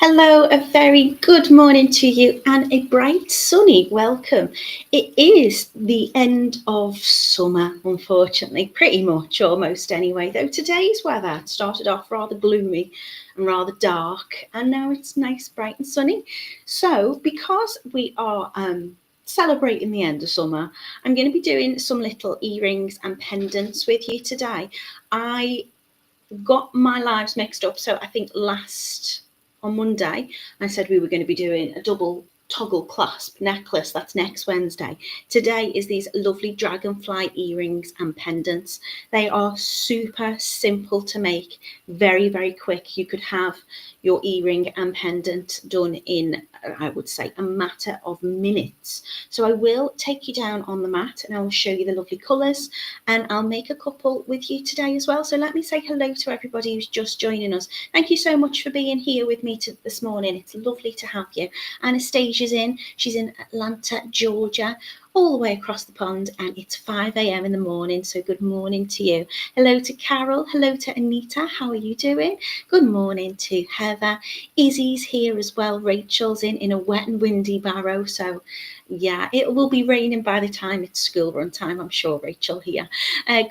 Hello, a very good morning to you and a bright sunny welcome. It is the end of summer, unfortunately, pretty much almost anyway, though today's weather started off rather gloomy and rather dark, and now it's nice, bright and sunny. So because we are celebrating the end of summer, I'm going to be doing some little earrings and pendants with you today. I got my lives mixed up. So I think on Monday, I said we were going to be doing a double toggle clasp necklace. That's next Wednesday. Today is these lovely dragonfly earrings and pendants. They are super simple to make, very, very quick. You could have your earring and pendant done in, I would say, a matter of minutes. So I will take you down on the mat and I will show you the lovely colours, and I'll make a couple with you today as well. So let me say hello to everybody who's just joining us. Thank you so much for being here with me this morning. It's lovely to have you. Anastasia's in. She's in Atlanta, Georgia, all the way across the pond, and it's 5 a.m. in the morning, so good morning to you. Hello to Carol. Hello to Anita. How are you doing? Good morning to Heather. Izzy's here as well. Rachel's in a wet and windy Barrow, so yeah, it will be raining by the time it's school run time, I'm sure. Rachel here.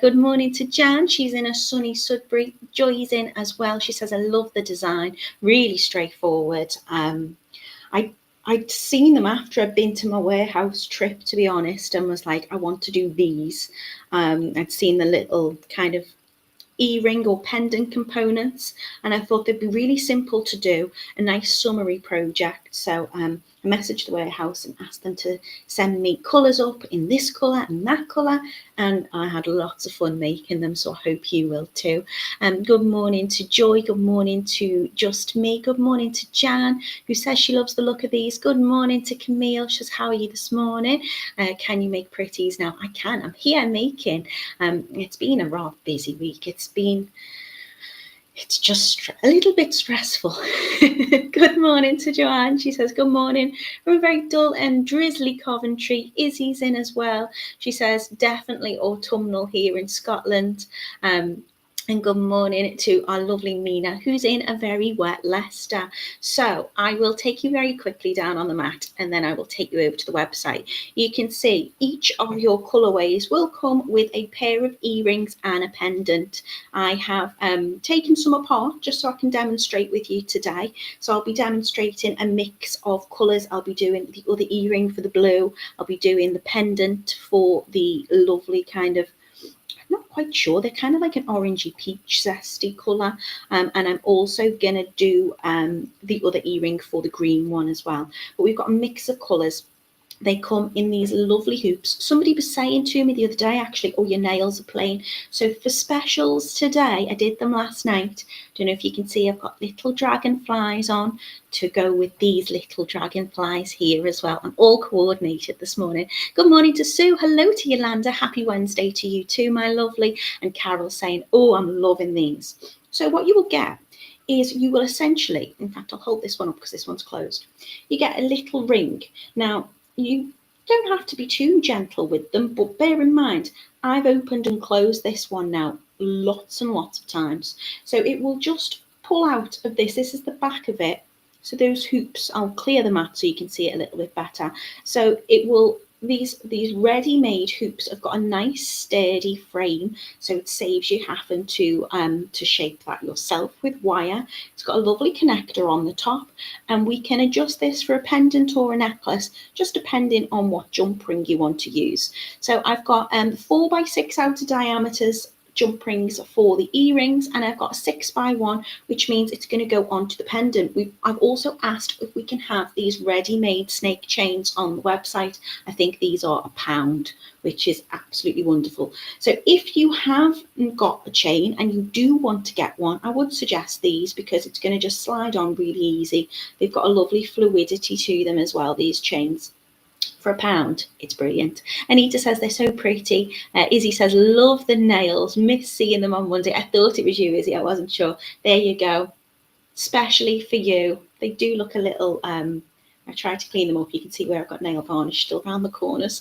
Good morning to Jan. She's in a sunny Sudbury. Joy's in as well. She says, I love the design. Really straightforward. I'd seen them after I'd been to my warehouse trip, to be honest, and was like, I want to do these. I'd seen the little kind of earring or pendant components, and I thought they'd be really simple to do, a nice summery project. So I messaged the warehouse and asked them to send me colours up in this colour and that colour, and I had lots of fun making them, so I hope you will too. Good morning to Joy. Good morning to Just Me. Good morning to Jan, who says she loves the look of these. Good morning to Camille. She says, how are you this morning? Can you make pretties now? I can. I'm here making. It's been a rather busy week. It's just a little bit stressful. Good morning to Joanne. She says, good morning from a very dull and drizzly Coventry. Izzy's in as well. She says, definitely autumnal here in Scotland. And good morning to our lovely Mina, who's in a very wet Leicester. So I will take you very quickly down on the mat, and then I will take you over to the website. You can see each of your colourways will come with a pair of earrings and a pendant. I have taken some apart just so I can demonstrate with you today. So I'll be demonstrating a mix of colours. I'll be doing the other earring for the blue. I'll be doing the pendant for the lovely kind of, not quite sure, they're kind of like an orangey peach zesty colour, and I'm also gonna do the other earring for the green one as well. But we've got a mix of colours. They come in these lovely hoops. Somebody was saying to me the other day, actually, oh, your nails are plain. So for specials today, I did them last night. Don't know if you can see, I've got little dragonflies on to go with these little dragonflies here as well. I'm all coordinated this morning. Good morning to Sue. Hello to Yolanda. Happy Wednesday to you too, my lovely. And Carol saying, oh, I'm loving these. So what you will get is you will essentially, in fact, I'll hold this one up because this one's closed. You get a little ring. Now, you don't have to be too gentle with them, but bear in mind, I've opened and closed this one now lots and lots of times. So it will just pull out of this. This is the back of it. So those hoops, I'll clear them out so you can see it a little bit better. So it will, these ready-made hoops have got a nice sturdy frame, so it saves you having to shape that yourself with wire. It's got a lovely connector on the top, and we can adjust this for a pendant or a necklace, just depending on what jump ring you want to use. So I've got 4x6 outer diameters jump rings for the earrings, and I've got a 6x1, which means it's going to go onto the pendant. I've also asked if we can have these ready-made snake chains on the website. I think these are £1, which is absolutely wonderful. So if you have got a chain and you do want to get one, I would suggest these because it's going to just slide on really easy. They've got a lovely fluidity to them as well, these chains. For £1, it's brilliant. Anita says they're so pretty. Izzy says, love the nails. Miss seeing them on Monday. I thought it was you, Izzy. I wasn't sure. There you go. Especially for you. They do look a little, I tried to clean them up. You can see where I've got nail varnish still around the corners.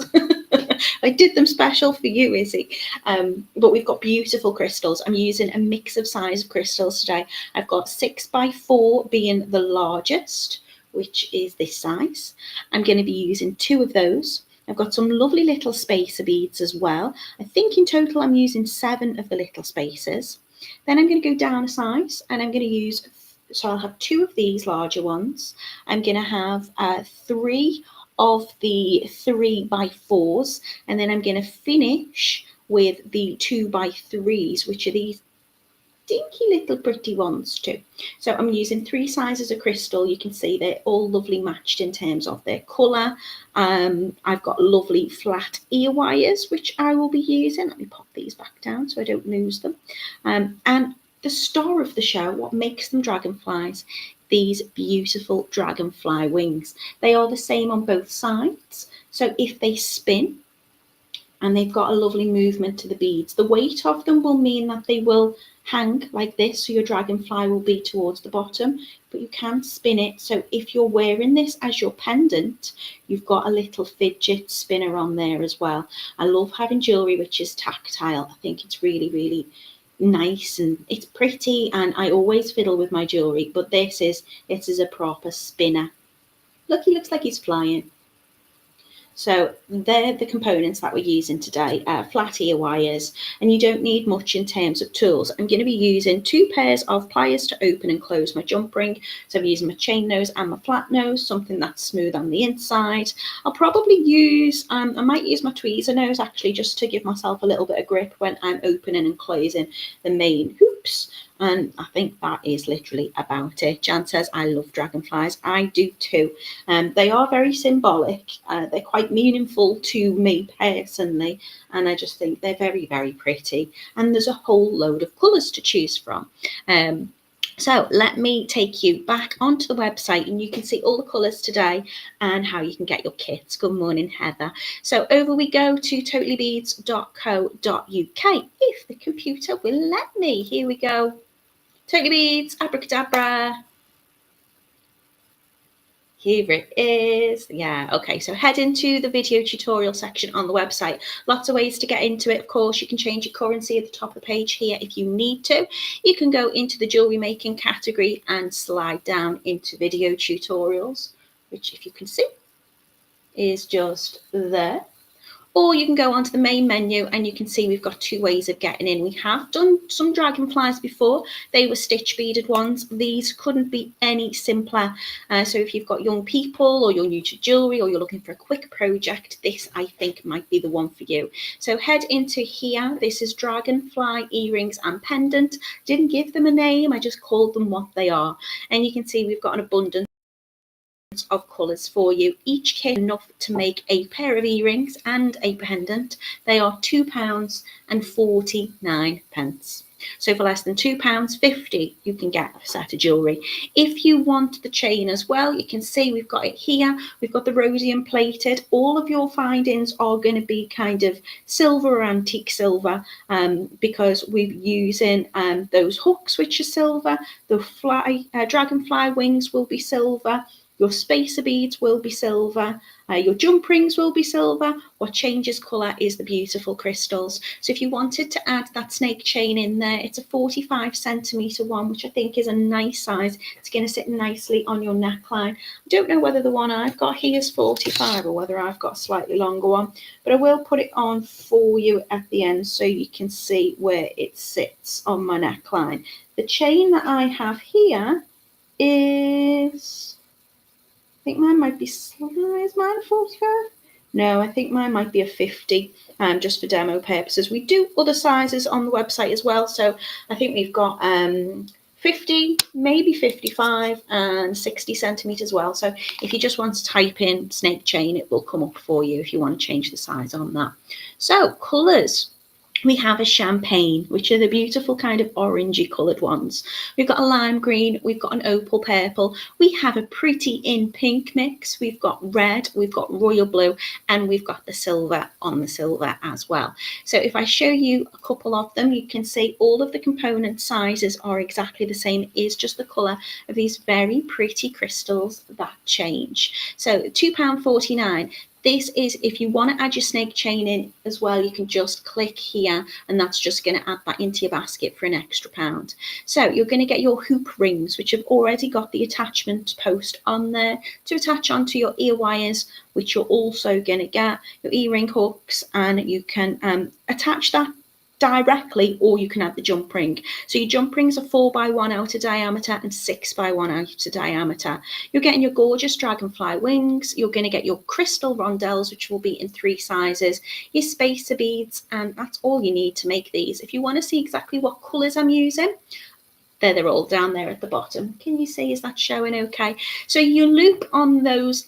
I did them special for you, Izzy. But we've got beautiful crystals. I'm using a mix of size of crystals today. I've got 6x4 being the largest, which is this size. I'm going to be using 2 of those. I've got some lovely little spacer beads as well. I think in total I'm using 7 of the little spacers. Then I'm going to go down a size and I'm going to use, so I'll have 2 of these larger ones. I'm going to have 3 of the 3x4s, and then I'm going to finish with the 2x3s, which are these dinky little pretty ones too. So I'm using 3 sizes of crystal. You can see they're all lovely matched in terms of their colour. I've got lovely flat ear wires, which I will be using. Let me pop these back down so I don't lose them. And the star of the show, what makes them dragonflies, these beautiful dragonfly wings. They are the same on both sides. So if they spin, and they've got a lovely movement to the beads, the weight of them will mean that they will hang like this, so your dragonfly will be towards the bottom, but you can spin it. So if you're wearing this as your pendant, you've got a little fidget spinner on there as well. I love having jewelry which is tactile. I think it's really, really nice and it's pretty, and I always fiddle with my jewelry, but this is a proper spinner. Look, he looks like he's flying. So they're the components that we're using today, flat ear wires, and you don't need much in terms of tools. I'm going to be using 2 pairs of pliers to open and close my jump ring. So I'm using my chain nose and my flat nose, something that's smooth on the inside. I'll probably use, I might use my tweezer nose actually, just to give myself a little bit of grip when I'm opening and closing the main hoops. And I think that is literally about it. Jan says, I love dragonflies. I do too. They are very symbolic. They're quite meaningful to me personally. And I just think they're very, very pretty. And there's a whole load of colours to choose from. So let me take you back onto the website and you can see all the colours today and how you can get your kits. Good morning, Heather. So over we go to totallybeads.co.uk. If the computer will let me. Here we go. Totally Beads, abracadabra. Here it is. Yeah, okay, so head into the video tutorial section on the website. Lots of ways to get into it. Of course, you can change your currency at the top of the page here if you need to. You can go into the jewelry making category and slide down into video tutorials, which, if you can see, is just there. Or you can go onto the main menu and you can see we've got 2 ways of getting in. We have done some dragonflies before. They were stitch beaded ones. These couldn't be any simpler. So if you've got young people or you're new to jewelry or you're looking for a quick project, this I think might be the one for you. So head into here. This is dragonfly earrings and pendant. Didn't give them a name. I just called them what they are. And you can see we've got an abundance of colours for you. Each kit enough to make a pair of earrings and a pendant. They are £2.49. So for less than £2.50 you can get a set of jewellery. If you want the chain as well, you can see we've got it here. We've got the rhodium plated. All of your findings are going to be kind of silver or antique silver, because we're using those hooks which are silver. The dragonfly wings will be silver. Your spacer beads will be silver. Your jump rings will be silver. What changes colour is the beautiful crystals. So if you wanted to add that snake chain in there, it's a 45 centimetre one, which I think is a nice size. It's going to sit nicely on your neckline. I don't know whether the one I've got here is 45 or whether I've got a slightly longer one, but I will put it on for you at the end so you can see where it sits on my neckline. The chain that I have here is, I think mine might be, is mine a 45? No, I think mine might be a 50, just for demo purposes. We do other sizes on the website as well. So I think we've got 50, maybe 55 and 60 centimetres as well. So if you just want to type in snake chain, it will come up for you if you want to change the size on that. So colours. We have a champagne, which are the beautiful kind of orangey coloured ones. We've got a lime green, we've got an opal purple, we have a pretty in pink mix, we've got red, we've got royal blue, and we've got the silver on the silver as well. So if I show you a couple of them, you can see all of the component sizes are exactly the same. It is just the colour of these very pretty crystals that change. So £2.49. This is, if you want to add your snake chain in as well, you can just click here, and that's just going to add that into your basket for an extra £1. So you're going to get your hoop rings, which have already got the attachment post on there to attach onto your ear wires, which you're also going to get your earring hooks, and you can attach that directly, or you can add the jump ring. So your jump rings are 4x1 outer diameter and 6x1 outer diameter. You're getting your gorgeous dragonfly wings. You're going to get your crystal rondelles, which will be in 3 sizes, your spacer beads, and that's all you need to make these. If you want to see exactly what colours I'm using, they're all down there at the bottom. Can you see, is that showing okay? So your loop on those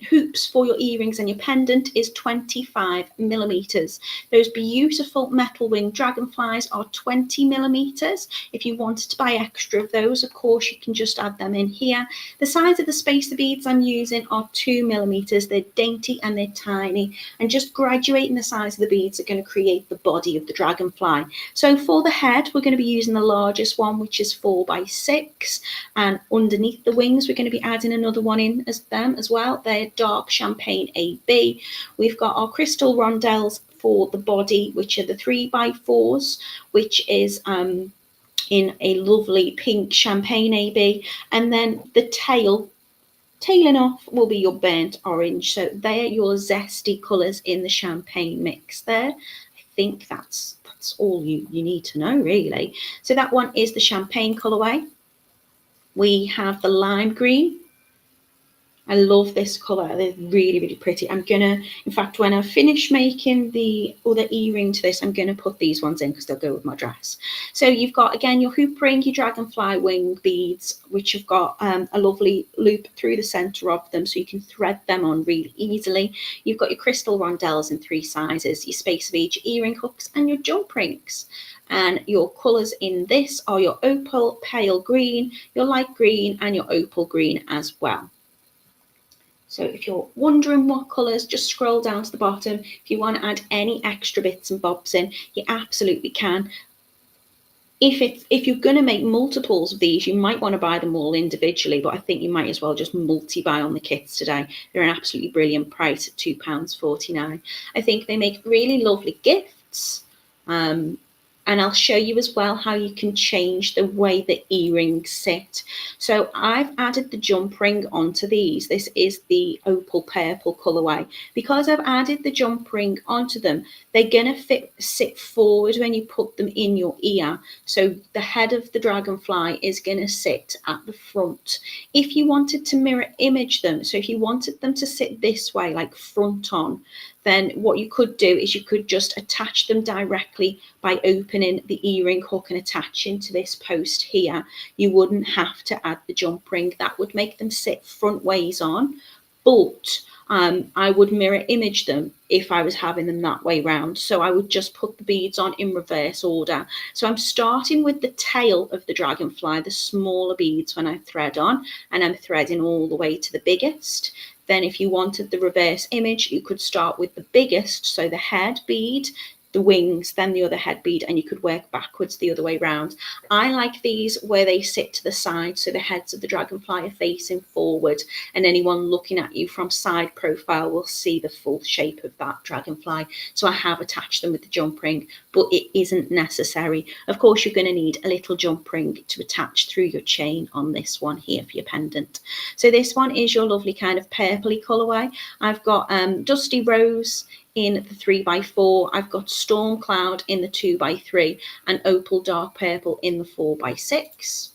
hoops for your earrings and your pendant is 25mm. Those beautiful metal wing dragonflies are 20mm. If you wanted to buy extra of those, of course, you can just add them in here. The size of the spacer beads I'm using are 2mm. They're dainty and they're tiny, and just graduating the size of the beads are going to create the body of the dragonfly. So for the head, we're going to be using the largest one, which is 4x6, and underneath the wings we're going to be adding another one in as well. They're dark champagne AB. We've got our crystal rondelles for the body, which are the 3x4s, which is in a lovely pink champagne AB, and then the tailing off will be your burnt orange. So they're your zesty colours in the champagne mix there. I think that's all you need to know, really. So that one is the champagne colourway. We have the lime green. I love this colour. They're really, really pretty. I'm gonna, in fact, when I finish making the other earring to this, I'm gonna put these ones in because they'll go with my dress. So you've got, again, your hoop ring, your dragonfly wing beads, which have got a lovely loop through the centre of them, so you can thread them on really easily. You've got your crystal rondelles in 3 sizes, your spacer beads, your earring hooks, and your jump rings. And your colours in this are your opal, pale green, your light green, and your opal green as well. So if you're wondering what colours, just scroll down to the bottom. If you want to add any extra bits and bobs in, you absolutely can. If you're going to make multiples of these, you might want to buy them all individually, but I think you might as well just multi-buy on the kits today. They're an absolutely brilliant price at £2.49. I think they make really lovely gifts. And I'll show you as well how you can change the way the earrings sit. So I've added the jump ring onto these. This is the opal purple colourway. Because I've added the jump ring onto them, they're going to sit forward when you put them in your ear. So the head of the dragonfly is going to sit at the front. If you wanted to mirror image them, so if you wanted them to sit this way, like front on, then what you could do is you could just attach them directly by opening the earring hook and attaching to this post here. You wouldn't have to add the jump ring. That would make them sit front ways on, but I would mirror image them if I was having them that way round. So I would just put the beads on in reverse order. So I'm starting with the tail of the dragonfly, the smaller beads when I thread on, and I'm threading all the way to the biggest. Then if you wanted the reverse image, you could start with the biggest, so the head bead, the wings, then the other head bead, and you could work backwards the other way round. I like these where they sit to the side, so the heads of the dragonfly are facing forward, and anyone looking at you from side profile will see the full shape of that dragonfly. So I have attached them with the jump ring, but it isn't necessary. Of course, you're going to need a little jump ring to attach through your chain on this one here for your pendant. So this one is your lovely kind of purpley colourway. I've got Dusty Rose in the 3x4, I've got Storm Cloud in the 2x3, and Opal Dark Purple in the 4x6.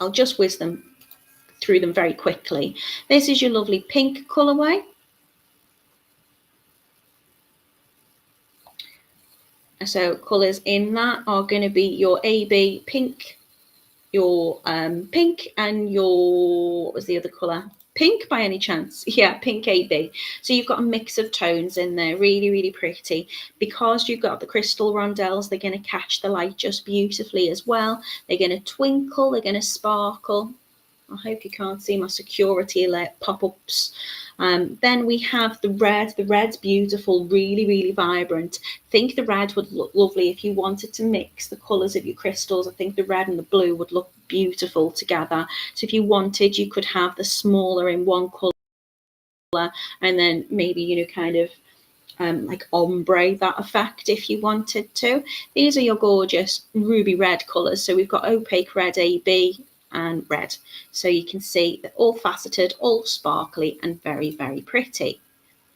I'll just whiz them through them very quickly. This is your lovely pink colourway. So colours in that are going to be your AB pink, your pink, and your, what was the other colour? Pink by any chance? Yeah, pink AB. So you've got a mix of tones in there, really, really pretty. Because you've got the crystal rondelles, they're going to catch the light just beautifully as well. They're going to twinkle, they're going to sparkle. I hope you can't see my security alert pop-ups. Then we have the red. The red's beautiful, really, really vibrant. I think the red would look lovely if you wanted to mix the colours of your crystals. I think the red and the blue would look beautiful together. So if you wanted, you could have the smaller in one colour colour, and then maybe, you know, kind of like ombre that effect if you wanted to. These are your gorgeous ruby red colours. So we've got opaque red AB and red. So you can see they're all faceted, all sparkly and very, very pretty.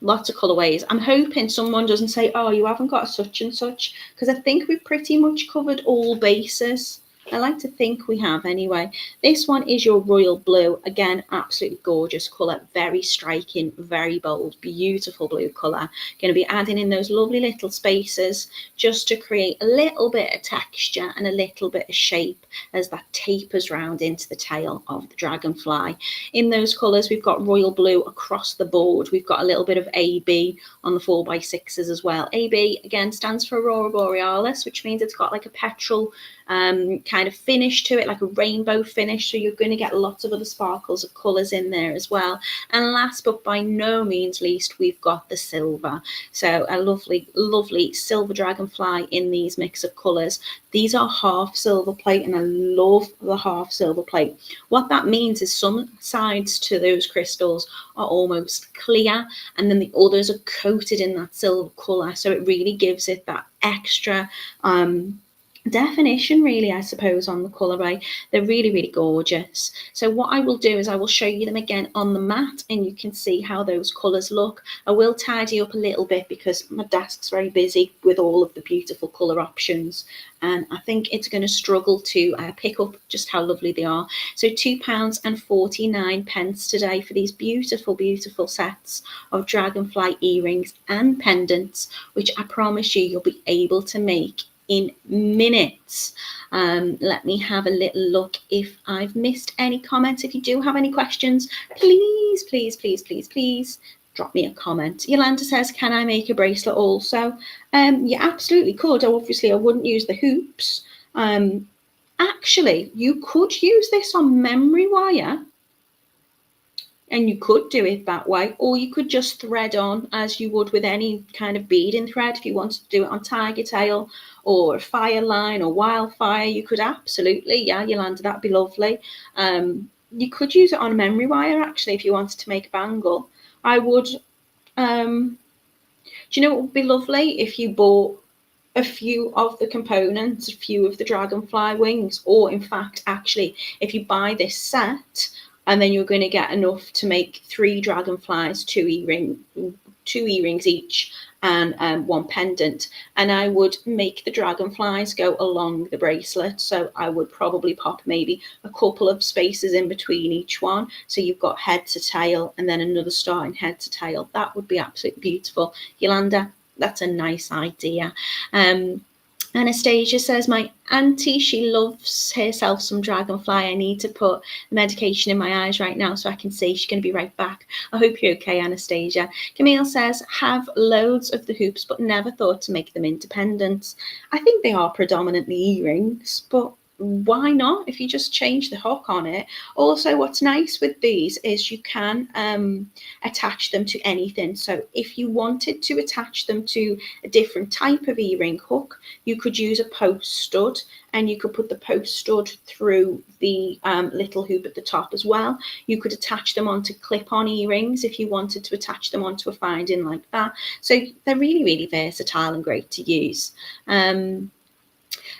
Lots of colourways. I'm hoping someone doesn't say, oh, you haven't got a such and such, because I think we've pretty much covered all bases. I like to think we have anyway. This one is your royal blue. Again, absolutely gorgeous colour, very striking, very bold, beautiful blue colour. Going to be adding in those lovely little spaces just to create a little bit of texture and a little bit of shape as that tapers round into the tail of the dragonfly. In those colours, we've got royal blue across the board. We've got a little bit of AB on the 4x6s as well. AB, again, stands for Aurora Borealis, which means it's got like a petrol kind of finish to it, like a rainbow finish, so you're going to get lots of other sparkles of colours in there as well. And last but by no means least, we've got the silver. So a lovely, lovely silver dragonfly in these mix of colours. These are half silver plate, and I love the half silver plate. What that means is some sides to those crystals are almost clear, and then the others are coated in that silver colour, so it really gives it that extra definition, really, I suppose, on the colourway. They're really, really gorgeous. So what I will do is I will show you them again on the mat, and you can see how those colours look. I will tidy up a little bit because my desk's very busy with all of the beautiful colour options, and I think it's going to struggle to pick up just how lovely they are. So £2.49 today for these beautiful, beautiful sets of dragonfly earrings and pendants, which I promise you, you'll be able to make in minutes. Let me have a little look if I've missed any comments. If you do have any questions, please, please, please, please, please drop me a comment. Yolanda says, can I make a bracelet also? You absolutely could. Obviously, I wouldn't use the hoops. Actually, you could use this on memory wire, and you could do it that way, or you could just thread on as you would with any kind of beading thread. If you wanted to do it on tiger tail or fire line or wildfire, you could absolutely, yeah, Yolanda, that'd be lovely. You could use it on a memory wire, actually, if you wanted to make a bangle. I would, do you know what would be lovely? If you bought a few of the components, a few of the dragonfly wings, or in fact, actually, if you buy this set, and then you're going to get enough to make 3 dragonflies, 2 earrings each, and 1 pendant. And I would make the dragonflies go along the bracelet. So I would probably pop maybe a couple of spaces in between each one. So you've got head to tail and then another star in head to tail. That would be absolutely beautiful. Yolanda, that's a nice idea. Anastasia says, my auntie, she loves herself some dragonfly. I need to put the medication in my eyes right now so I can see. She's going to be right back. I hope you're okay, Anastasia. Camille says, have loads of the hoops, but never thought to make them independent. I think they are predominantly earrings, but why not if you just change the hook on it? Also, what's nice with these is you can attach them to anything. So if you wanted to attach them to a different type of earring hook, you could use a post stud, and you could put the post stud through the little hoop at the top as well. You could attach them onto clip-on earrings if you wanted to attach them onto a finding like that. So they're really, really versatile and great to use.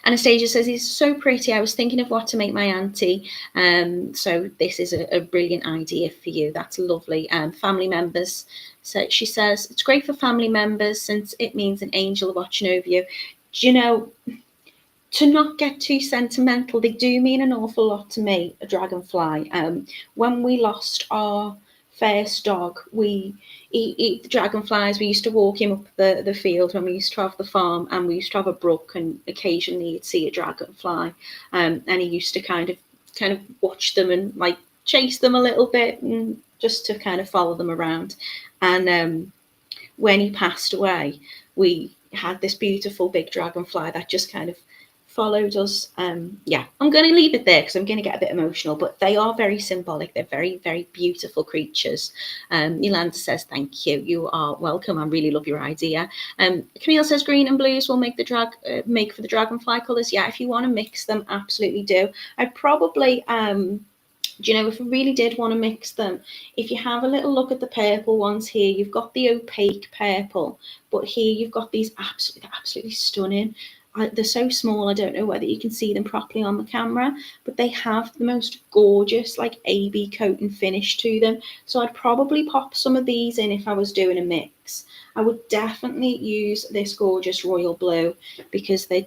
Anastasia says, he's so pretty. I was thinking of what to make my auntie. So this is a brilliant idea for you. That's lovely. Family members. So she says, it's great for family members since it means an angel watching over you. Do you know, to not get too sentimental, they do mean an awful lot to me, a dragonfly. When we lost our first dog, we eat the dragonflies. We used to walk him up the field when we used to have the farm, and we used to have a brook, and occasionally you'd see a dragonfly, and he used to kind of watch them and like chase them a little bit, and just to kind of follow them around. And when he passed away, we had this beautiful big dragonfly that just kind of followed us. Yeah, I'm going to leave it there because I'm going to get a bit emotional, but they are very symbolic. They're very, very beautiful creatures. Yolanda says, thank you. You are welcome. I really love your idea. Camille says, green and blues will make the make for the dragonfly colours. Yeah, if you want to mix them, absolutely do. I'd probably Do you know, if I really did want to mix them, if you have a little look at the purple ones here, you've got the opaque purple, but here you've got these absolutely stunning. They're so small, I don't know whether you can see them properly on the camera, but they have the most gorgeous like AB coat and finish to them. So I'd probably pop some of these in if I was doing a mix. I would definitely use this gorgeous royal blue because they're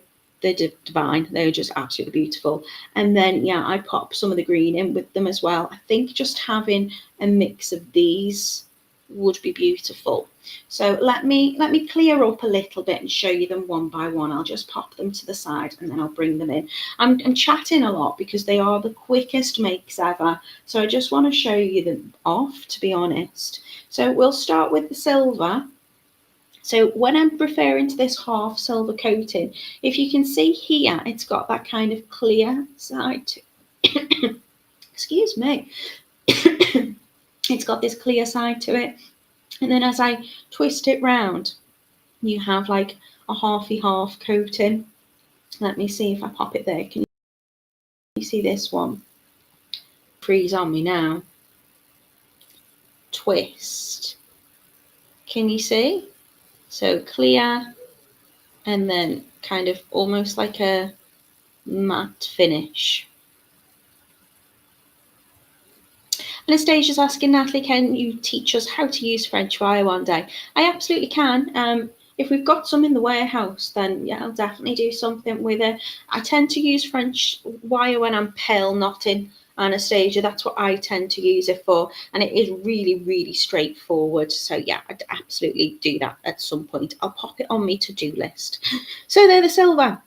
divine. They're just absolutely beautiful. And then, yeah, I pop some of the green in with them as well. I think just having a mix of these would be beautiful. So let me clear up a little bit and show you them one by one. I'll just pop them to the side and then I'll bring them in. I'm chatting a lot because they are the quickest makes ever. So I just want to show you them off, to be honest. So we'll start with the silver. So when I'm referring to this half silver coating, if you can see here, it's got that kind of clear side to excuse me. It's got this clear side to it. And then as I twist it round, you have like a halfy half coating. Let me see if I pop it there. Can you see this one? Freeze on me now. Twist. Can you see? So clear, and then kind of almost like a matte finish. Anastasia's asking, Natalie, can you teach us how to use French wire one day? I absolutely can. If we've got some in the warehouse, then yeah, I'll definitely do something with it. I tend to use French wire when I'm pale knotting, Anastasia. That's what I tend to use it for, and it is really, really straightforward. So yeah, I'd absolutely do that at some point. I'll pop it on my to-do list. So they're the silver.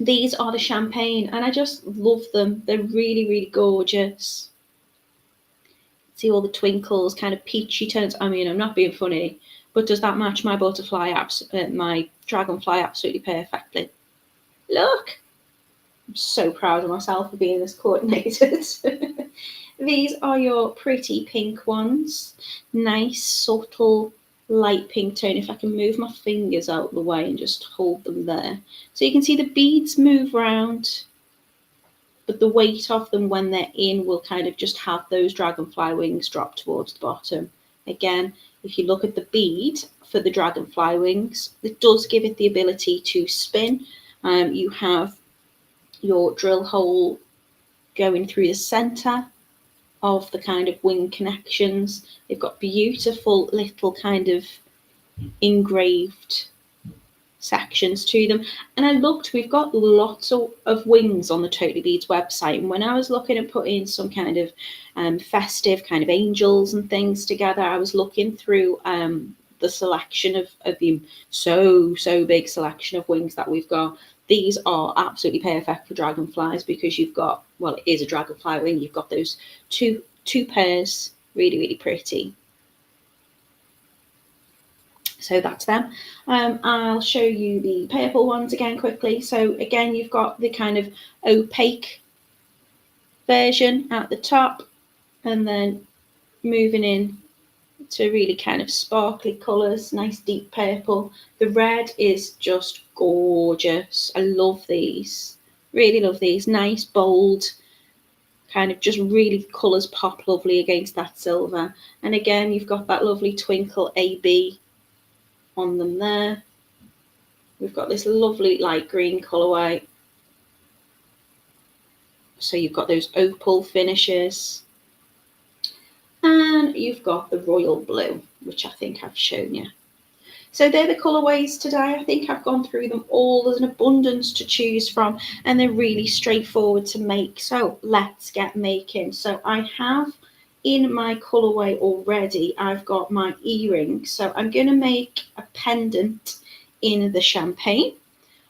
These are the champagne, and I just love them. They're really, really gorgeous. See all the twinkles, kind of peachy tones. I mean, I'm not being funny, but does that match my butterfly, my dragonfly absolutely perfectly? Look, I'm so proud of myself for being this coordinated. These are your pretty pink ones. Nice, subtle, light pink tone. If I can move my fingers out of the way and just hold them there. So you can see the beads move around, but the weight of them when they're in will kind of just have those dragonfly wings drop towards the bottom. Again, if you look at the bead for the dragonfly wings, it does give it the ability to spin. You have your drill hole going through the center of the kind of wing connections. They've got beautiful little kind of engraved sections to them. And I looked, we've got lots of wings on the Totally Beads website, and when I was looking at putting some kind of festive kind of angels and things together, I was looking through the selection of the so big selection of wings that we've got. These are absolutely perfect for dragonflies because you've got, well, it is a dragonfly wing, you've got those two pairs, really, really pretty. So that's them. I'll show you the purple ones again quickly. So again, you've got the kind of opaque version at the top, and then moving in to really kind of sparkly colours, nice deep purple. The red is just gorgeous. I love these, really love these. Nice, bold, kind of just really colours pop lovely against that silver. And again, you've got that lovely twinkle AB on them there. We've got this lovely light green colourway. So you've got those opal finishes. And you've got the royal blue, which I think I've shown you. So they're the colourways today. I think I've gone through them all. There's an abundance to choose from, and they're really straightforward to make. So let's get making. So I have in my colourway already, I've got my earring. So I'm going to make a pendant in the champagne.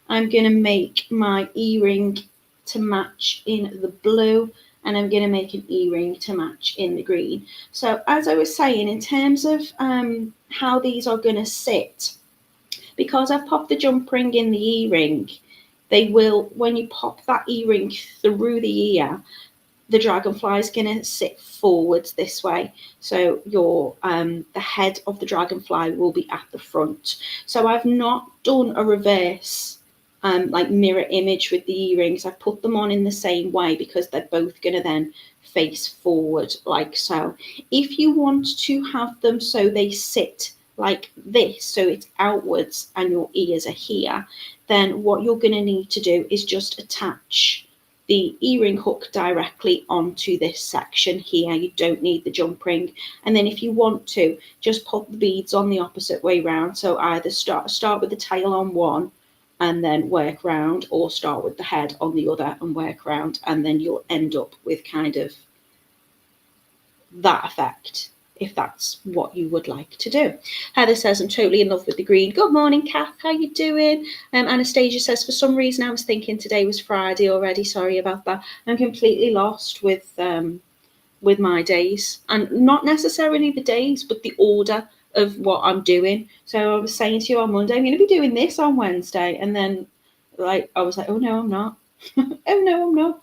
I'm going to make my earring to match in the blue, and I'm going to make an earring to match in the green. So as I was saying, in terms of how these are going to sit, because I've popped the jump ring in the earring, they will, when you pop that earring through the ear, the dragonfly is going to sit forwards this way. So your the head of the dragonfly will be at the front. So I've not done a reverse like mirror image with the earrings. I've put them on in the same way because they're both going to then face forward like so. If you want to have them so they sit like this, so it's outwards and your ears are here, then what you're going to need to do is just attach the earring hook directly onto this section here. You don't need the jump ring. And then if you want to, just put the beads on the opposite way round. So either start with the tail on one and then work round, or start with the head on the other and work round, and then you'll end up with kind of that effect, if that's what you would like to do. Heather says, I'm totally in love with the green. Good morning, Kath. How you doing? Anastasia says, for some reason I was thinking today was Friday already. Sorry about that. I'm completely lost with my days, and not necessarily the days, but the order of what I'm doing. So I was saying to you on Monday, I'm going to be doing this on Wednesday, and then I was like, oh no, I'm not. Oh no, I'm not.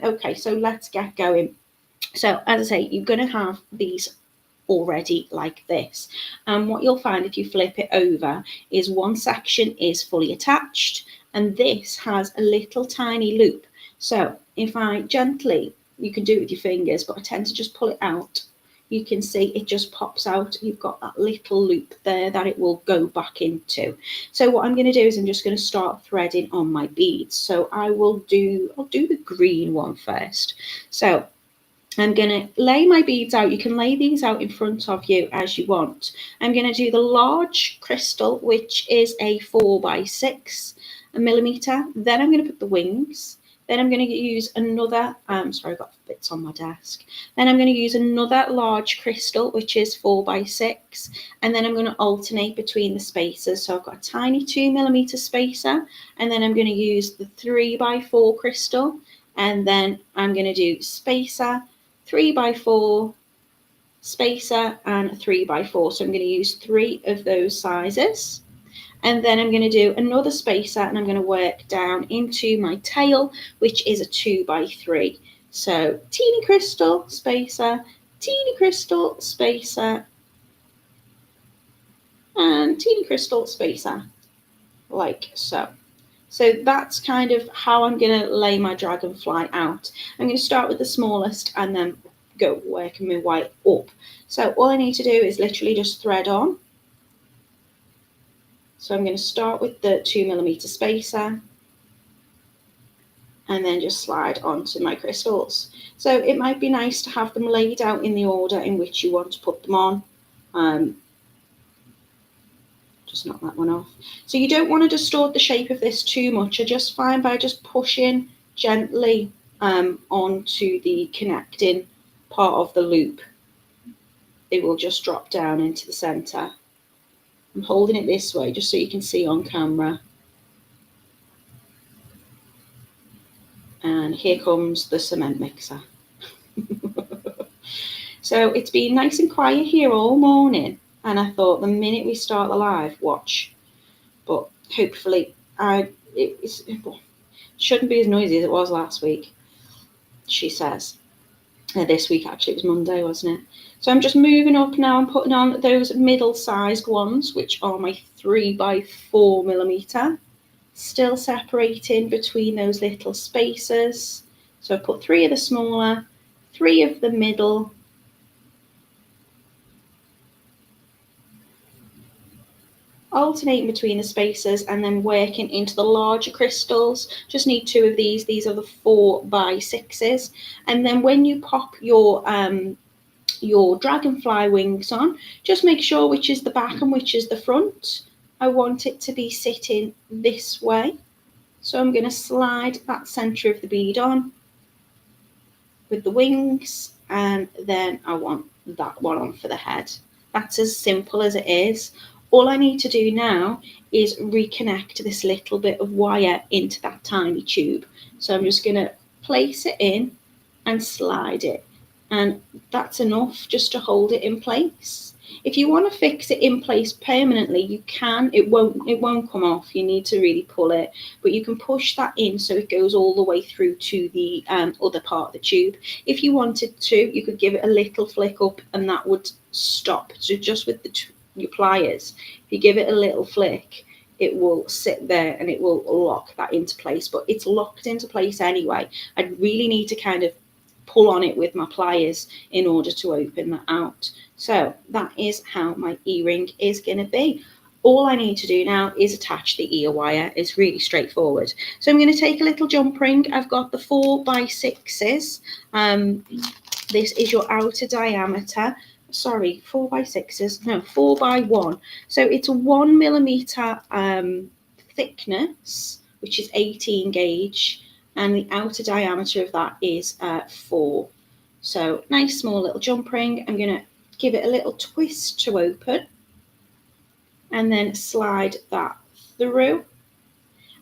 Okay, so let's get going. So as I say, you're going to have these already like this, and what you'll find if you flip it over is one section is fully attached, and this has a little tiny loop. So if I gently, you can do it with your fingers, but I tend to just pull it out, you can see it just pops out. You've got that little loop there that it will go back into. So what I'm going to do is I'm just going to start threading on my beads. So I'll do the green one first. So I'm going to lay my beads out. You can lay these out in front of you as you want. I'm going to do the large crystal, which is a 4x6 millimeter. Then I'm going to put the wings. Then I'm going to use another, sorry, I've got bits on my desk. Then I'm going to use another large crystal, which is 4x6. And then I'm going to alternate between the spacers. So I've got a tiny 2mm spacer. And then I'm going to use the 3x4 crystal. And then I'm going to do spacer, 3x4, spacer, and 3x4. So I'm going to use 3 of those sizes. And then I'm going to do another spacer, and I'm going to work down into my tail, which is a 2x3. So teeny crystal, spacer, teeny crystal, spacer, and teeny crystal, spacer, like so. So that's kind of how I'm going to lay my dragonfly out. I'm going to start with the smallest and then go working my way up. So all I need to do is literally just thread on. So I'm going to start with the 2mm spacer and then just slide onto my crystals. So it might be nice to have them laid out in the order in which you want to put them on. Just knock that one off. So you don't want to distort the shape of this too much. I just find by just pushing gently onto the connecting part of the loop, it will just drop down into the center. I'm holding it this way just so you can see on camera. And here comes the cement mixer. So it's been nice and quiet here all morning, and I thought the minute we start the live, watch. But hopefully it shouldn't be as noisy as it was last week, she says. This week actually, it was Monday, wasn't it? So I'm just moving up now and putting on those middle-sized ones, which are my 3x4mm. Still separating between those little spacers. So I put 3 of the smaller, 3 of the middle, alternating between the spacers and then working into the larger crystals. Just need 2 of these. These are the 4x6s. And then when you pop your dragonfly wings on, just make sure which is the back and which is the front. I want it to be sitting this way. So I'm going to slide that center of the bead on with the wings, and then I want that one on for the head. That's as simple as it is. All I need to do now is reconnect this little bit of wire into that tiny tube. So I'm just going to place it in and slide it. And that's enough just to hold it in place. If you want to fix it in place permanently, you can. It won't come off. You need to really pull it. But you can push that in so it goes all the way through to the other part of the tube. If you wanted to, you could give it a little flick up and that would stop. So just with your pliers, if you give it a little flick, it will sit there and it will lock that into place, but it's locked into place anyway. I really need to kind of pull on it with my pliers in order to open that out. So that is how my earring is going to be. All I need to do now is attach the ear wire. It's really straightforward. So I'm going to take a little jump ring. I've got the 4x6s. This is your outer diameter. Sorry, 4x6s. No, 4x1. So it's a 1mm thickness, which is 18 gauge, and the outer diameter of that is 4. So nice small little jump ring. I'm going to give it a little twist to open, and then slide that through.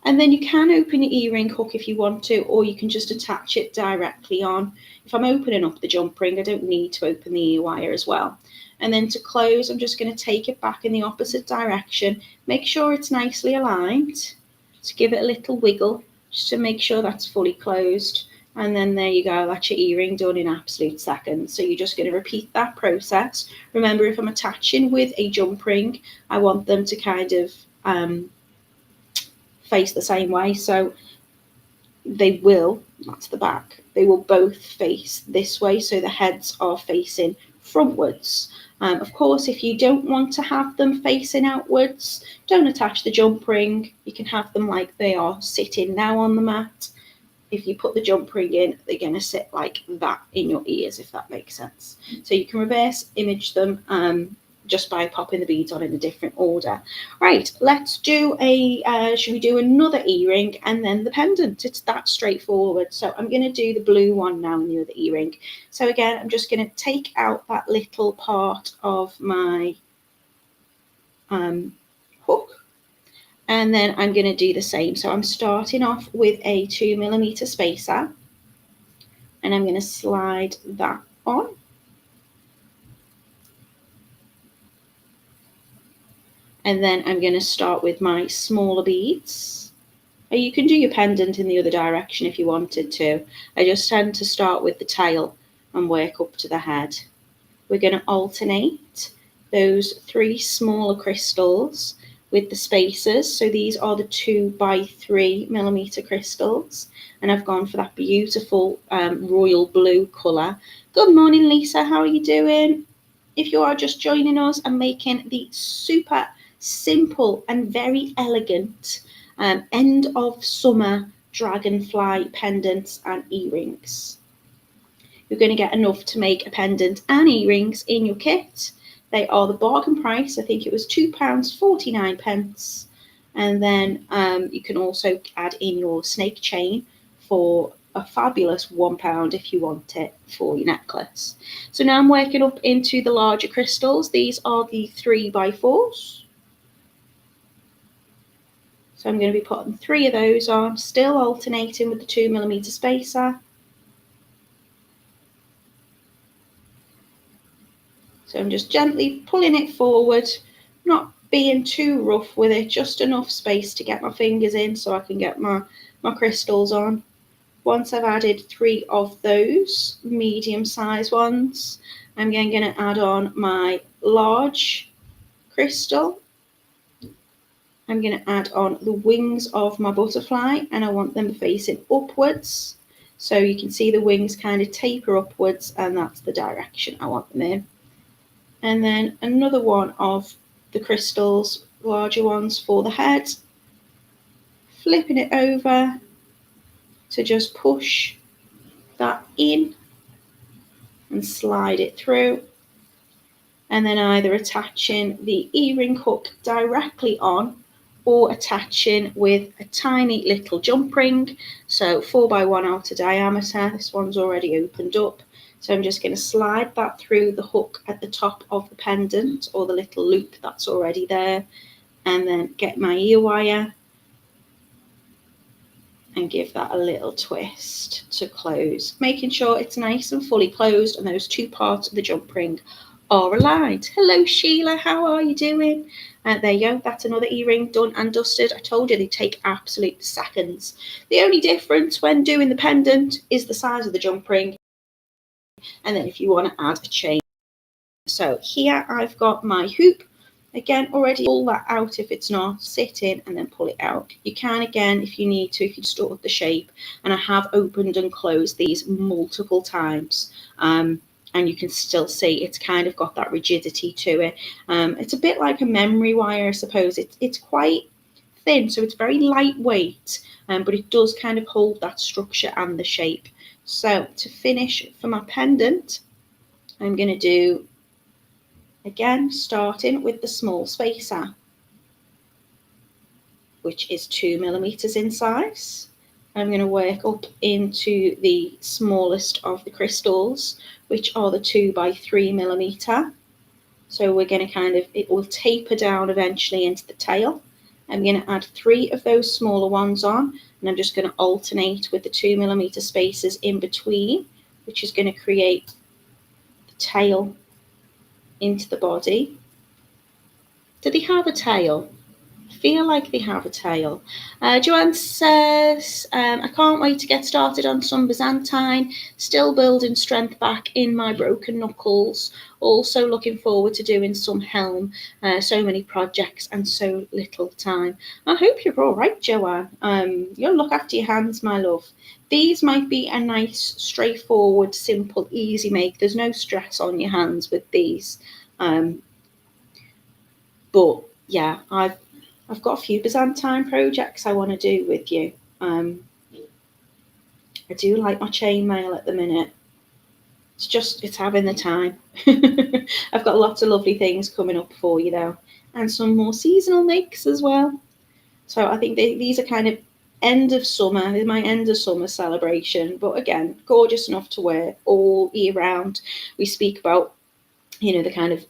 And then you can open your earring hook if you want to, or you can just attach it directly on. If I'm opening up the jump ring, I don't need to open the ear wire as well. And then to close, I'm just going to take it back in the opposite direction. Make sure it's nicely aligned. So give it a little wiggle just to make sure that's fully closed. And then there you go, that's your earring done in absolute seconds. So you're just going to repeat that process. Remember, if I'm attaching with a jump ring, I want them to kind of face the same way. So they will, that's the back, they will both face this way. So the heads are facing frontwards. Of course, if you don't want to have them facing outwards, don't attach the jump ring. You can have them like they are sitting now on the mat. If you put the jump ring in, they're going to sit like that in your ears, if that makes sense. So you can reverse image them just by popping the beads on in a different order. Right, let's do should we do another earring and then the pendant? It's that straightforward. So I'm going to do the blue one now in the other earring. So again, I'm just going to take out that little part of my hook. And then I'm going to do the same. So I'm starting off with a 2mm spacer, and I'm going to slide that on. And then I'm going to start with my smaller beads. Or you can do your pendant in the other direction if you wanted to. I just tend to start with the tail and work up to the head. We're going to alternate those 3 smaller crystals with the spacers. So these are the 2x3mm crystals, and I've gone for that beautiful royal blue colour. Good morning, Lisa, how are you doing? If you are just joining us, I'm making the super simple and very elegant end of summer dragonfly pendants and earrings. You're going to get enough to make a pendant and earrings in your kit. They are the bargain price. I think it was £2.49. And then you can also add in your snake chain for a fabulous £1 if you want it for your necklace. So now I'm working up into the larger crystals. These are the 3x4s. So I'm going to be putting 3 of those on, still alternating with the 2mm spacer. So I'm just gently pulling it forward, not being too rough with it, just enough space to get my fingers in so I can get my crystals on. Once I've added 3 of those medium-sized ones, I'm going to add on my large crystal. I'm going to add on the wings of my butterfly, and I want them facing upwards. So you can see the wings kind of taper upwards, and that's the direction I want them in. And then another one of the crystals, larger ones for the head, flipping it over to just push that in and slide it through, and then either attaching the earring hook directly on or attaching with a tiny little jump ring. So 4x1 outer diameter, this one's already opened up. So I'm just going to slide that through the hook at the top of the pendant, or the little loop that's already there, and then get my ear wire and give that a little twist to close, making sure it's nice and fully closed and those 2 parts of the jump ring are aligned. Hello Sheila, how are you doing? There you go, that's another earring done and dusted. I told you they take absolute seconds. The only difference when doing the pendant is the size of the jump ring, and then if you want to add a chain. So here I've got my hoop Again, already pull that out if it's not, sit in and then pull it out. You can, again, if you need to, if you distort the shape. And I have opened and closed these multiple times. And you can still see it's kind of got that rigidity to it. It's a bit like a memory wire, I suppose. It's quite thin, so it's very lightweight, but it does kind of hold that structure and the shape. So to finish for my pendant, I'm going to do, again, starting with the small spacer, which is 2mm in size. I'm going to work up into the smallest of the crystals, which are the 2x3mm. So we're going to kind of, it will taper down eventually into the tail. I'm going to add 3 of those smaller ones on, and I'm just going to alternate with the 2mm spaces in between, which is going to create the tail into the body. Do they have a tail? I feel like they have a tail. Joanne says, I can't wait to get started on some Byzantine, still building strength back in my broken knuckles. Also looking forward to doing some helm. So many projects and so little time. I hope you're all right, Joanne. You'll look after your hands, my love. These might be a nice, straightforward, simple, easy make. There's no stress on your hands with these. But yeah, I've got a few Byzantine projects I want to do with you. I do like my chainmail at the minute. It's having the time. I've got lots of lovely things coming up for you though, and some more seasonal makes as well. So I think these are kind of end of summer. They're my end of summer celebration, but again, gorgeous enough to wear all year round. We speak about, the kind of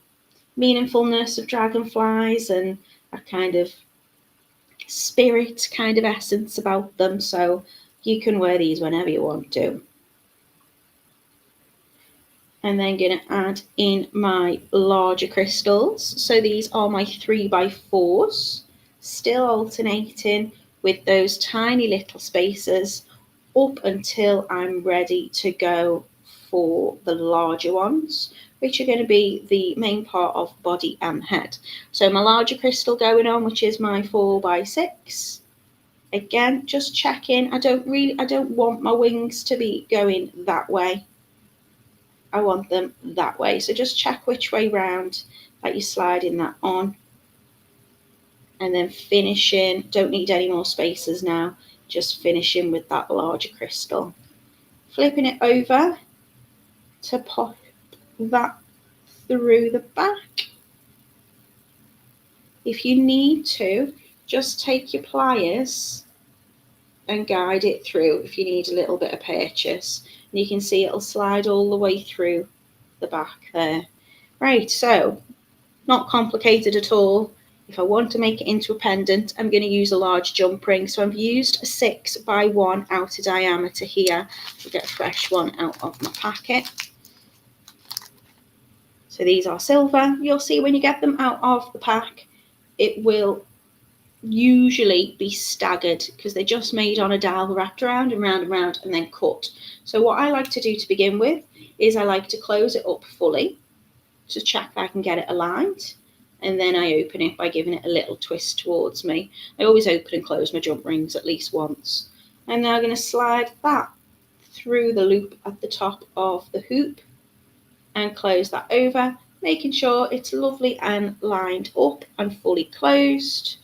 meaningfulness of dragonflies and a kind of spirit kind of essence about them, so you can wear these whenever you want to. And then going to add in my larger crystals. So these are my 3x4s, still alternating with those tiny little spacers up until I'm ready to go for the larger ones, which are going to be the main part of body and head. So my larger crystal going on, which is my 4x6. Again, just checking. I don't want my wings to be going that way. I want them that way. So just check which way round that you're sliding that on. And then finishing, don't need any more spacers now, just finishing with that larger crystal. Flipping it over to pop that through the back. If you need to, just take your pliers and guide it through if you need a little bit of purchase. And you can see it'll slide all the way through the back there. Right, so not complicated at all. If I want to make it into a pendant, I'm going to use a large jump ring. So I've used a 6x1 outer diameter here. I'll get a fresh one out of my packet. So these are silver. You'll see when you get them out of the pack, it will usually be staggered because they're just made on a dowel, wrapped around and round and round and then cut. So what I like to do to begin with is I like to close it up fully to check that I can get it aligned, and then I open it by giving it a little twist towards me. I always open and close my jump rings at least once. I'm now going to slide that through the loop at the top of the hoop and close that over, making sure it's lovely and lined up and fully closed.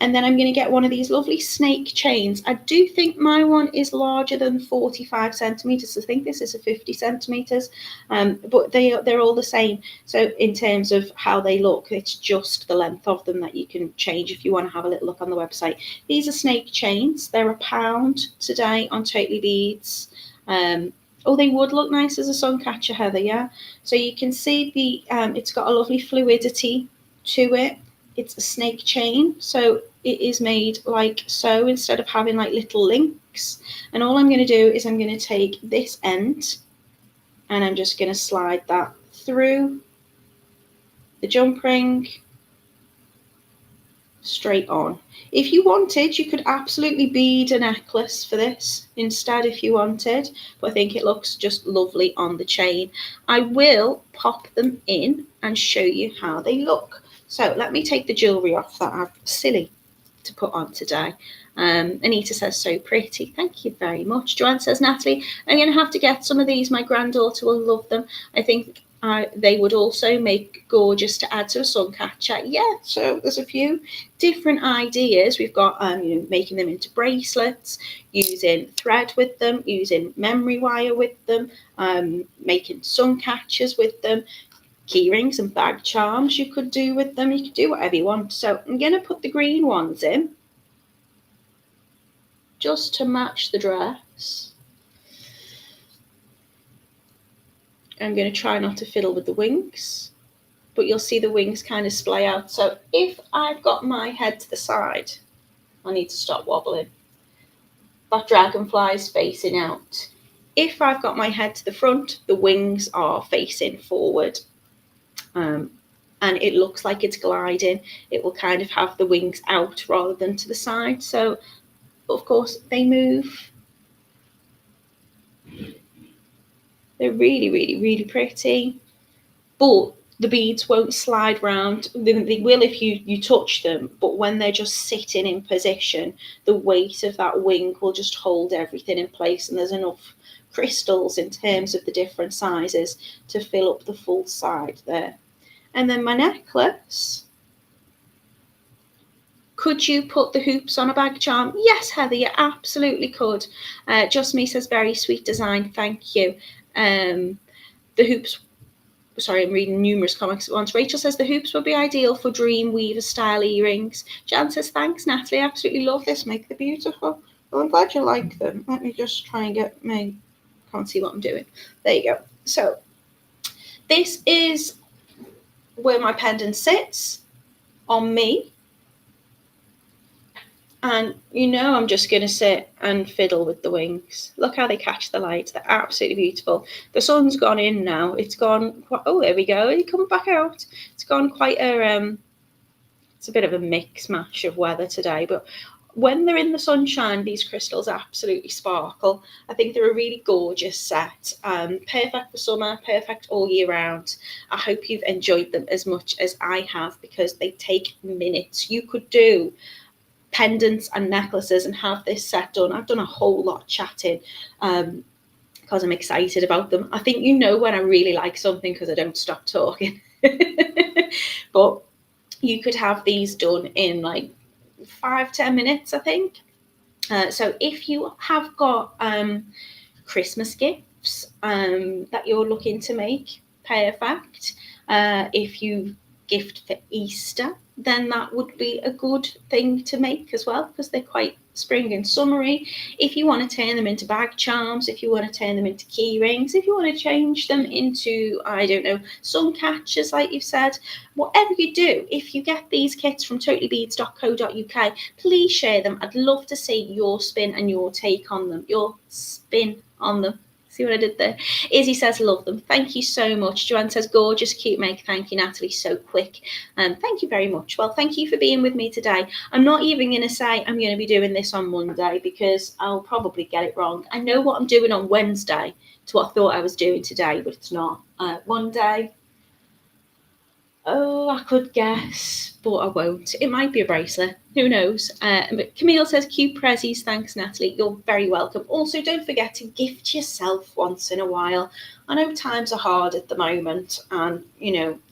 And then I'm going to get one of these lovely snake chains. I do think my one is larger than 45 centimeters. I think this is a 50 centimeters, but they're all the same. So in terms of how they look, it's just the length of them that you can change if you want to have a little look on the website. These are snake chains. They're £1 today on Totally Beads. Oh, they would look nice as a sun catcher, Heather, yeah? So you can see it's got a lovely fluidity to it. It's a snake chain, so it is made like so instead of having like little links. And all I'm going to do is I'm going to take this end and I'm just going to slide that through the jump ring straight on. If you wanted, you could absolutely bead a necklace for this instead if you wanted, but I think it looks just lovely on the chain. I will pop them in and show you how they look. So let me take the jewellery off that I've silly to put on today. Anita says, so pretty. Thank you very much. Joanne says, Natalie, I'm going to have to get some of these. My granddaughter will love them. I think they would also make gorgeous to add to a sun catcher. Yeah, so there's a few different ideas. We've got making them into bracelets, using thread with them, using memory wire with them, making sun catchers with them, key rings and bag charms you could do with them. You could do whatever you want. So I'm going to put the green ones in just to match the dress. I'm going to try not to fiddle with the wings, but you'll see the wings kind of splay out. So if I've got my head to the side, I need to stop wobbling. That dragonfly is facing out. If I've got my head to the front, the wings are facing forward. And it looks like it's gliding. It will kind of have the wings out rather than to the side. So, of course, they move. They're really, really, really pretty. But the beads won't slide round. They will if you touch them, but when they're just sitting in position, the weight of that wing will just hold everything in place, and there's enough crystals in terms of the different sizes to fill up the full side there. And then my necklace. Could you put the hoops on a bag charm? Yes, Heather, you absolutely could. Just Me says, very sweet design, thank you. The hoops, sorry, I'm reading numerous comments at once. Rachel says, the hoops would be ideal for dream weaver style earrings. Jan says, thanks, Natalie, I absolutely love this, make them beautiful. Well, I'm glad you like them. Let me just try and get my, can't see what I'm doing. There you go. So this is where my pendant sits on me. And I'm just going to sit and fiddle with the wings. Look how they catch the light. They're absolutely beautiful. The sun's gone in now. It's gone, oh, there we go. It comes back out. It's gone quite it's a bit of a mix mash of weather today. But when they're in the sunshine, these crystals absolutely sparkle. I think they're a really gorgeous set. Perfect for summer, perfect all year round. I hope you've enjoyed them as much as I have, because they take minutes. You could do pendants and necklaces and have this set done. I've done a whole lot of chatting because I'm excited about them. I think when I really like something, because I don't stop talking. But you could have these done in like 5-10 minutes, I think. So if you have got Christmas gifts that you're looking to make, perfect. If you gift for Easter, then that would be a good thing to make as well, because they're quite spring and summery. If you want to turn them into bag charms, if you want to turn them into key rings, if you want to change them into, I don't know, sun catchers like you've said, whatever you do, if you get these kits from totallybeads.co.uk, please share them. I'd love to see your spin and your take on them, your spin on them. See what I did there? Izzy says, love them. Thank you so much. Joanne says, gorgeous, cute make. Thank you, Natalie. So quick. Thank you very much. Well, thank you for being with me today. I'm not even going to say I'm going to be doing this on Monday, because I'll probably get it wrong. I know what I'm doing on Wednesday to what I thought I was doing today, but it's not. Monday. Oh, I could guess, but I won't. It might be a bracelet. Who knows? But Camille says, cute prezzies. Thanks, Natalie. You're very welcome. Also, don't forget to gift yourself once in a while. I know times are hard at the moment, and,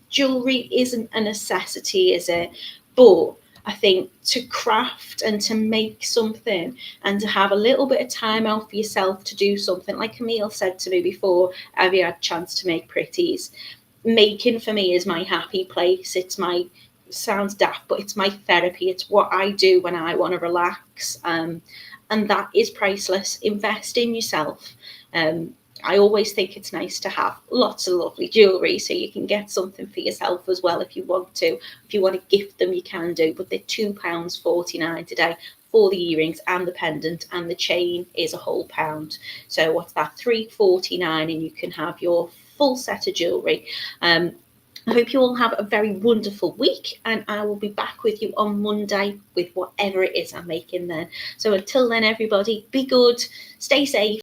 jewellery isn't a necessity, is it? But I think to craft and to make something and to have a little bit of time out for yourself to do something, like Camille said to me before, have you had a chance to make pretties? Making for me is my happy place. It's my, sounds daft, but it's my therapy. It's what I do when I want to relax, and that is priceless. Invest in yourself. I always think it's nice to have lots of lovely jewellery, so you can get something for yourself as well if you want to. If you want to gift them, you can do, but they're £2.49 today for the earrings and the pendant, and the chain is a whole £1. So what's that? £3.49, and you can have your full set of jewellery. I hope you all have a very wonderful week, and I will be back with you on Monday with whatever it is I'm making then. So until then, everybody, be good, stay safe.